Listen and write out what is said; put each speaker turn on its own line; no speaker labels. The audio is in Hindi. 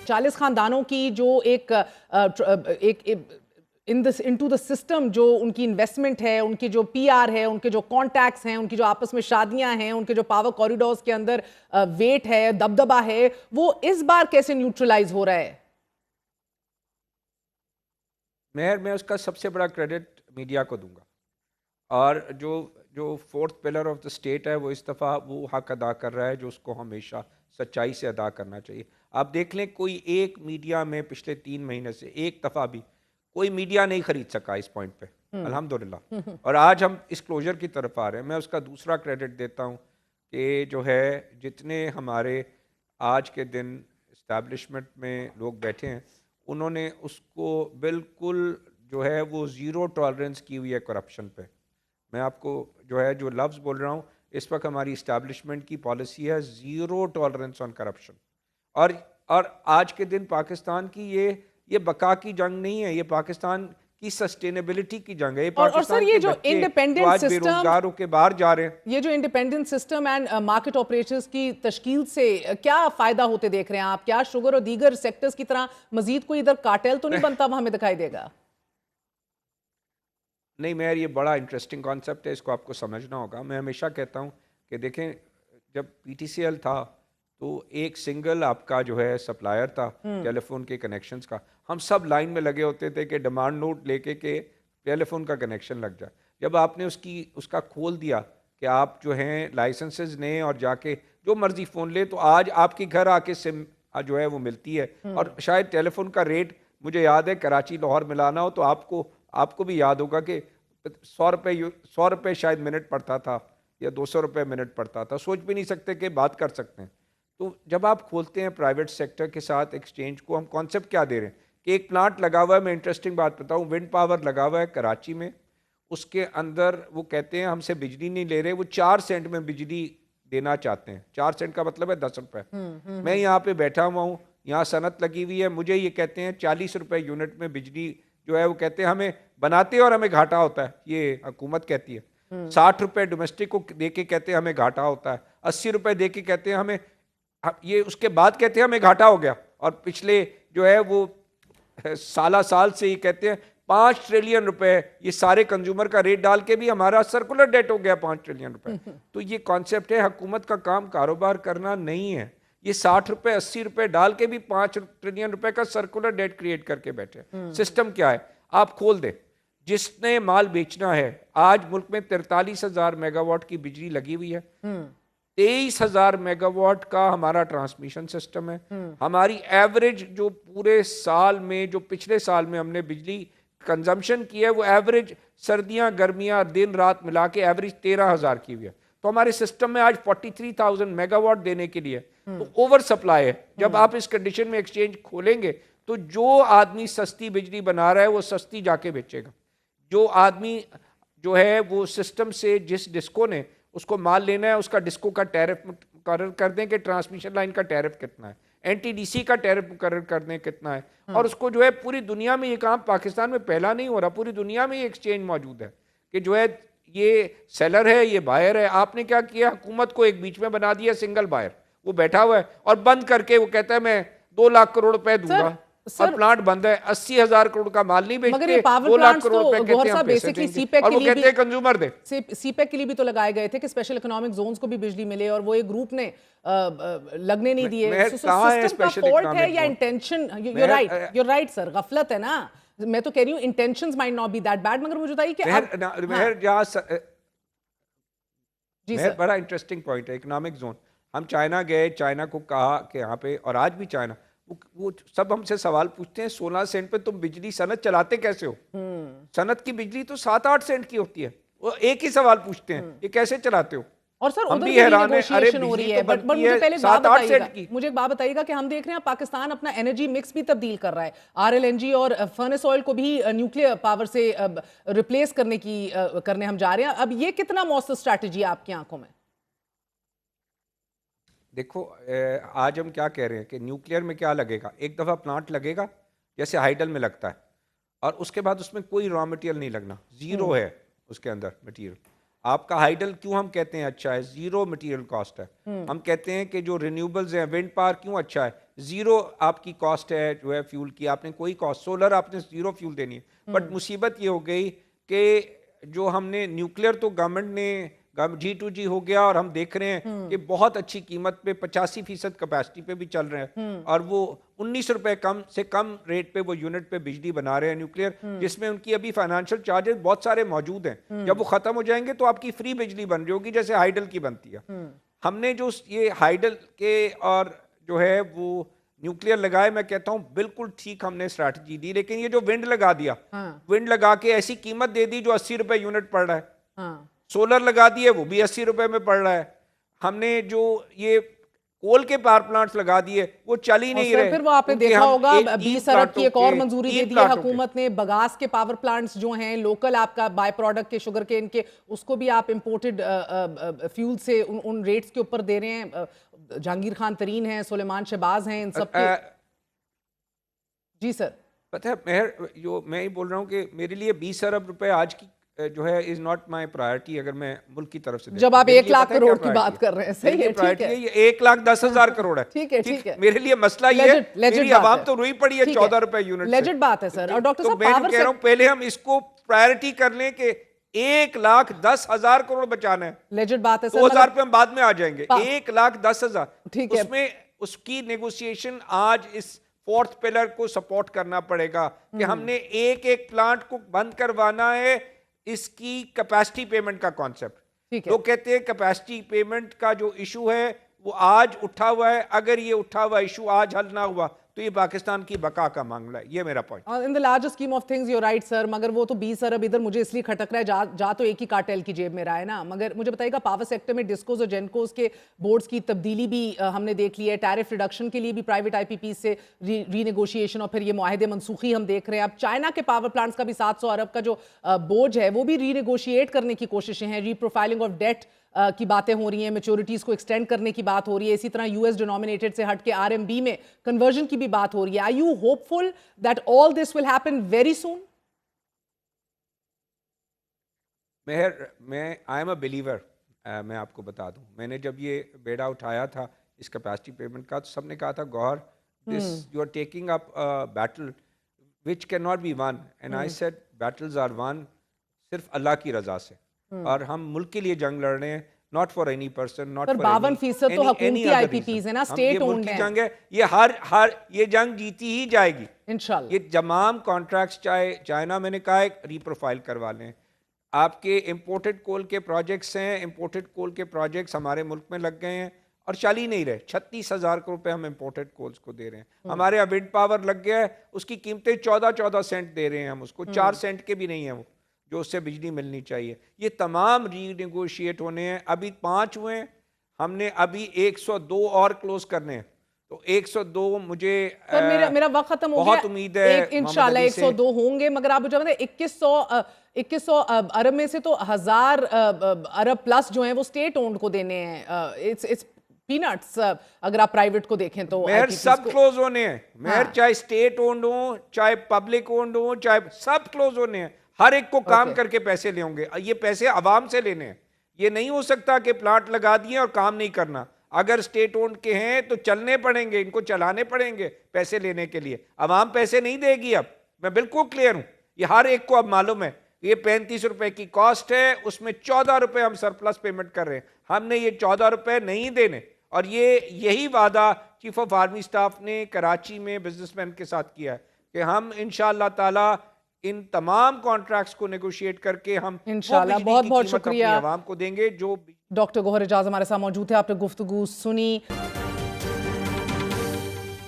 40 खानदानों की जो एक इनटू द सिस्टम जो उनकी इन्वेस्टमेंट है, उनकी जो पीआर है, उनके जो कॉन्टैक्ट्स हैं, उनकी जो आपस में शादियां हैं, उनके जो पावर कॉरिडोर्स के अंदर वेट है, दबदबा है, वो इस बार कैसे न्यूट्रलाइज हो रहा है?
मैं उसका सबसे बड़ा क्रेडिट मीडिया को दूंगा। और जो जो fourth pillar of the state है वो इस दफ़ा वो हक अदा कर रहा है जो उसको हमेशा सच्चाई से अदा करना चाहिए। आप देख लें, कोई एक मीडिया में पिछले 3 महीने से एक दफ़ा भी कोई मीडिया नहीं खरीद सका इस पॉइंट पे, अल्हम्दुलिल्लाह। और आज हम इस क्लोजर की तरफ आ रहे हैं। मैं उसका दूसरा क्रेडिट देता हूँ कि जो है जितने हमारे आज के दिन इस्टेब्लिशमेंट में लोग बैठे हैं उन्होंने उसको बिल्कुल जो है वो ज़ीरो टॉलरेंस की हुई है करप्शन पे। मैं आपको जो है जो लफ्ज़ बोल रहा हूँ, इस वक्त हमारी इस्टेब्लिशमेंट की पॉलिसी है ज़ीरो टॉलरेंस ऑन करप्शन। और आज के दिन पाकिस्तान की ये बका की जंग नहीं है, ये पाकिस्तान की सस्टेनेबिलिटी की जंग है। ये
और सर,
पाकिस्तान
ये
के
जो
बच्चे जो
इंडिपेंडेंट
आज
सिस्टम,
बेरोजगार होकर बाहर जा रहे हैं,
ये जो independent system and market operators की तश्कील से क्या फायदा होते देख रहे हैं आप? क्या शुगर और दीगर सेक्टर्स की तरह मजीद कोई इधर कार्टेल तो नहीं बनता हमें दिखाई देगा?
नहीं मेयर, ये बड़ा इंटरेस्टिंग कॉन्सेप्ट है, इसको आपको समझना होगा। मैं हमेशा कहता हूँ कि देखें, जब पीटीसीएल था तो एक सिंगल आपका जो है सप्लायर था टेलीफोन के कनेक्शंस का। हम सब लाइन में लगे होते थे कि डिमांड नोट लेके के टेलीफोन का कनेक्शन लग जाए। जब आपने उसका खोल दिया कि आप जो हैं लाइसेंसेज लें और जाके जो मर्जी फ़ोन ले, तो आज आपके घर आके सिम जो है वो मिलती है। और शायद टेलीफोन का रेट, मुझे याद है कराची लाहौर मिलाना हो तो आपको भी याद होगा कि 100 रुपये शायद मिनट पड़ता था या 200 रुपये मिनट पड़ता था। सोच भी नहीं सकते कि बात कर सकते हैं। तो जब आप खोलते हैं प्राइवेट सेक्टर के साथ एक्सचेंज को, हम कॉन्सेप्ट क्या दे रहे हैं कि एक प्लांट लगा हुआ है। मैं इंटरेस्टिंग बात बताऊं, विंड पावर लगा हुआ है कराची में। उसके अंदर वो कहते हैं हमसे बिजली नहीं ले रहे, वो 4 सेंट में बिजली देना चाहते हैं। 4 सेंट का मतलब है 10 रुपए। मैं यहाँ पे बैठा हुआ हूँ, यहाँ सनत लगी हुई है, मुझे ये कहते हैं 40 रुपए यूनिट में बिजली जो है वो कहते हैं हमें बनाते हैं और हमें घाटा होता है। ये हुकूमत कहती है। 60 रुपए डोमेस्टिक को दे के कहते हैं हमें घाटा होता है, 80 रुपए दे के कहते हैं हमें ये, उसके बाद कहते हैं हमें घाटा हो गया। और पिछले जो है वो साल से ये कहते हैं 5 ट्रिलियन रुपए, ये सारे कंज्यूमर का रेट डाल के भी हमारा सर्कुलर डेट हो गया 5 ट्रिलियन रुपए। तो ये कॉन्सेप्ट है, हुकूमत का काम कारोबार करना नहीं है। ये 60 रुपए 80 रुपए डाल के भी 5 ट्रिलियन रुपए का सर्कुलर डेट क्रिएट करके बैठे। सिस्टम क्या है, आप खोल दे, जिसने माल बेचना है। आज मुल्क में 43,000 मेगावाट की बिजली लगी हुई है। 23,000 मेगावाट का हमारा ट्रांसमिशन सिस्टम है। हमारी एवरेज जो पूरे साल में, जो पिछले साल में हमने बिजली कंजम्पशन की है, वो एवरेज सर्दियां गर्मियां दिन रात मिला के एवरेज 13,000 की हुई है। तो हमारे सिस्टम में आज 43,000 मेगावाट देने के लिए तो ओवर सप्लाई है। जब आप इस कंडीशन में एक्सचेंज खोलेंगे तो जो आदमी सस्ती बिजली बना रहा है वो सस्ती जाके बेचेगा। जो आदमी जो है वो सिस्टम से, जिस डिस्को ने उसको माल लेना है, उसका डिस्को का टैरिफ मुकर्रर कर दें कि ट्रांसमिशन लाइन का टैरिफ कितना है, एनटीडीसी का टैरिफ मुकर्रर कर दें कितना है। और उसको जो है पूरी दुनिया में, ये काम पाकिस्तान में पहला नहीं हो रहा, पूरी दुनिया में ये एक्सचेंज मौजूद है कि जो है ये सेलर है, ये बायर है। आपने क्या किया, हुकूमत को एक बीच में बना दिया सिंगल बायर, वो बैठा हुआ है और बंद करके वो कहता है मैं 2 लाख करोड़ रुपए दूंगा। और प्लांट बंद है, 80,000 करोड़ का माल नहीं बेचते, 2 लाख करोड़ रुपए कहते हैं पैसे देंगे और वो कहते हैं कंज्यूमर दे।
सीपेक के लिए भी तो लगाए गए थे कि स्पेशल इकोनॉमिक जोन्स को भी बिजली मिले, और वो एक ग्रुप ने लगने नहीं दिए। सिस्टम का फॉल्ट है या इंटेंशन? यू राइट सर, गफलत है ना। मैं तो कह रही हूँ intentions might not be that bad, मगर मुझे बताइए कि
बड़ा इंटरेस्टिंग पॉइंट है इकोनॉमिक जोन। हम चाइना गए, चाइना को कहा कि यहाँ पे, और आज भी चाइना वो सब हमसे सवाल पूछते हैं 16 सेंट पे तुम बिजली सनत चलाते कैसे हो? सनत की बिजली तो 7-8 सेंट की होती है। वो एक ही सवाल पूछते हैं, ये कैसे चलाते हो?
और सर उधर भी नेगोशिएशन हो रही है, बट मुझे पहले मुझे एक बात बताइएगा कि हम देख रहे हैं पाकिस्तान अपना एनर्जी मिक्स भी तब्दील कर रहा है। आरएलएनजी और फर्नेस ऑयल को भी न्यूक्लियर पावर से रिप्लेस करने हम जा रहे हैं। अब ये कितना मौसर स्ट्रैटेजी है आपकी आंखों में?
देखो, आज हम क्या कह रहे हैं कि न्यूक्लियर में क्या लगेगा, एक दफ़ा प्लांट लगेगा जैसे हाइडल में लगता है, और उसके बाद उसमें कोई रॉ मटेरियल नहीं लगना, ज़ीरो है उसके अंदर मटेरियल। आपका हाइडल क्यों हम कहते हैं अच्छा है, जीरो मटेरियल कॉस्ट है। हम कहते हैं कि जो रिन्यूएबल्स हैं, विंड पावर क्यों अच्छा है, जीरो आपकी कॉस्ट है जो है फ्यूल की, आपने कोई कॉस्ट, सोलर आपने जीरो फ्यूल देनी है। बट मुसीबत ये हो गई कि जो हमने न्यूक्लियर तो गवर्नमेंट ने G2G हो गया और हम देख रहे हैं कि बहुत अच्छी कीमत पे 85% कैपेसिटी पे भी चल रहे हैं और वो 19 रुपए कम से कम रेट पे वो यूनिट पे बिजली बना रहे हैं न्यूक्लियर, जिसमें उनकी अभी फाइनेंशियल चार्जेस बहुत सारे मौजूद हैं। जब वो खत्म हो जाएंगे तो आपकी फ्री बिजली बन रही होगी जैसे हाइडल की बनती है। हमने जो ये हाइडल के और जो है वो न्यूक्लियर लगाए, मैं कहता हूं बिल्कुल ठीक हमने स्ट्रैटेजी दी, लेकिन ये जो विंड लगा दिया, विंड लगा के ऐसी कीमत दे दी जो 80 रुपए यूनिट पड़ रहा है। सोलर लगा दिए वो भी 80 रुपए में पड़ रहा है। हमने जो ये कोल के पावर प्लांट्स लगा दिए वो चल ही नहीं रहे।
फिर वो आपने देखा होगा 20 अरब की एक और मंजूरी दे दी है हुकूमत ने, बगास के पावर प्लांट्स जो हैं लोकल आपका बाय प्रोडक्ट के शुगर केन के, उसको भी आप इंपोर्टेड फ्यूल से उन रेट्स के ऊपर दे रहे हैं। जहांगीर खान तरीन हैं, सुलेमान शहबाज हैं, इन सब के। जी सर।
पता है मैं ही बोल रहा हूँ कि मेरे लिए 20 अरब रुपए आज की जो है इज नॉट माय प्रायोरिटी। अगर मैं मुल्क की तरफ से
जब आप 1 लाख करोड़ की बात कर रहे हैं, सही है, ठीक है,
ये 1,10,000 करोड़ है,
ठीक है, ठीक है।
मेरे लिए मसला ये है, मेरी आवाम तो रुई पड़ी है 14 रुपए यूनिट।
लेजिट बात है सर। और डॉक्टर साहब
मैं कह रहा हूं पहले हम इसको प्रायोरिटी कर लें कि 1,10,000 करोड़ बचाना है।
लेजिट बात है सर।
2,000 पे हम बाद में आ जाएंगे। 1,10,000,
ठीक है,
उसमें उसकी नेगोशिएशन आज इस फोर्थ पिलर को सपोर्ट करना पड़ेगा कि हमने एक एक प्लांट को बंद करवाना है। इसकी कैपेसिटी पेमेंट का कॉन्सेप्ट, लोग कहते हैं कैपेसिटी पेमेंट का जो इशू है वो आज उठा हुआ है, अगर ये उठा हुआ इशू आज हल ना हुआ तो ये पाकिस्तान की बका का मामला है। ये मेरा point.
In the larger scheme of things you right sir, मगर वो तो 20 अरब इधर मुझे इसलिए खटक रहा है, जा तो एक ही कार्टेल की जेब में रहा है ना। मगर मुझे बताइएगा पावर सेक्टर में डिस्कोस और जेनकोस के बोर्ड्स की तब्दीली भी हमने देख ली है, टैरिफ रिडक्शन के लिए भी प्राइवेट आईपीपी से रीनेगोशिएशन और फिर ये मुआहदे मनसूखी हम देख रहे हैं। अब चाइना के पावर प्लांट्स का भी 700 अरब का जो बोझ है वो भी रीनेगोशिएट करने की कोशिशें हैं, रीप्रोफाइलिंग ऑफ डेट की बातें हो रही हैं, मैच्योरिटीज को एक्सटेंड करने की बात हो रही है, इसी तरह यूएस डिनोमिनेटेड से हट के आरएमबी में कन्वर्जन की भी बात हो रही है। Are you hopeful that all this will happen very soon?
मैं आई एम अ बिलीवर। मैं आपको बता दूं, मैंने जब ये बेड़ा उठाया था इस कैपेसिटी पेमेंट का, तो सबने कहा था Gauhar this you are taking up battle which can not be won, and I said battles are won सिर्फ अल्लाह की रजा से, और हम मुल्क के लिए जंग लड़ रहे हैं, not for any person, not for
52% तो हुकूमती आईपीपीज है ना, स्टेट ओन्ड है।
जंग है ये, हर ये जंग जीती ही जाएगी
इंशाल्लाह।
ये तमाम कॉन्ट्रैक्ट्स चाहे चाइना, मैंने कहा है रीप्रोफाइल करवा लें। आपके इंपोर्टेड कोल के प्रोजेक्ट्स हैं, इंपोर्टेड कोल के प्रोजेक्ट्स हमारे मुल्क में लग गए हैं और चल ही नहीं रहे। 36,000 करोड़ रुपए हम इंपोर्टेड कोल्स को दे रहे हैं। हमारे यहाँ विंड पावर लग गया है, उसकी कीमतें 14 सेंट दे रहे हैं हम उसको, 4 सेंट के भी नहीं है वो जो उससे बिजली मिलनी चाहिए। ये तमाम रीनेगोशिएट होने हैं, अभी 5 हुए हैं, हमने अभी 102 और क्लोज करने हैं, तो 102 मुझे
मेरा वक्त खत्म हो गया,
बहुत उम्मीद है
इंशाल्लाह 102 होंगे। मगर आप मुझे बताएं 2100 अरब में से तो 1000 अरब प्लस जो हैं वो स्टेट ओन्ड को देने हैं। इट्स पीनट्स अगर आप प्राइवेट को देखें तो।
मेहर सब क्लोज होने हैं, मेहर चाहे स्टेट ओन्ड हो, चाहे पब्लिक ओन्ड हो, चाहे सब क्लोज होने हैं। हर एक को काम करके पैसे ले होंगे, ये पैसे आवाम से लेने हैं। ये नहीं हो सकता कि प्लांट लगा दिए और काम नहीं करना। अगर स्टेट ओन्ड के हैं तो चलने पड़ेंगे, इनको चलाने पड़ेंगे पैसे लेने के लिए। आवाम पैसे नहीं देगी अब, मैं बिल्कुल क्लियर हूं, ये हर एक को अब मालूम है। ये 35 रुपए की कॉस्ट है, उसमें 14 रुपए हम सरप्लस पेमेंट कर रहे हैं। हमने ये 14 रुपए नहीं देने, और यही वादा चीफ ऑफ आर्मी स्टाफ ने कराची में बिजनेसमैन के साथ किया है कि हम इंशाअल्लाह ताला इन तमाम कॉन्ट्रैक्ट्स को नेगोशिएट करके हम
इंशाअल्लाह, बहुत बहुत शुक्रिया
आवाम को देंगे। जो
डॉक्टर गौहर एजाज हमारे साथ मौजूद है, आपने गुफ्तगू सुनी।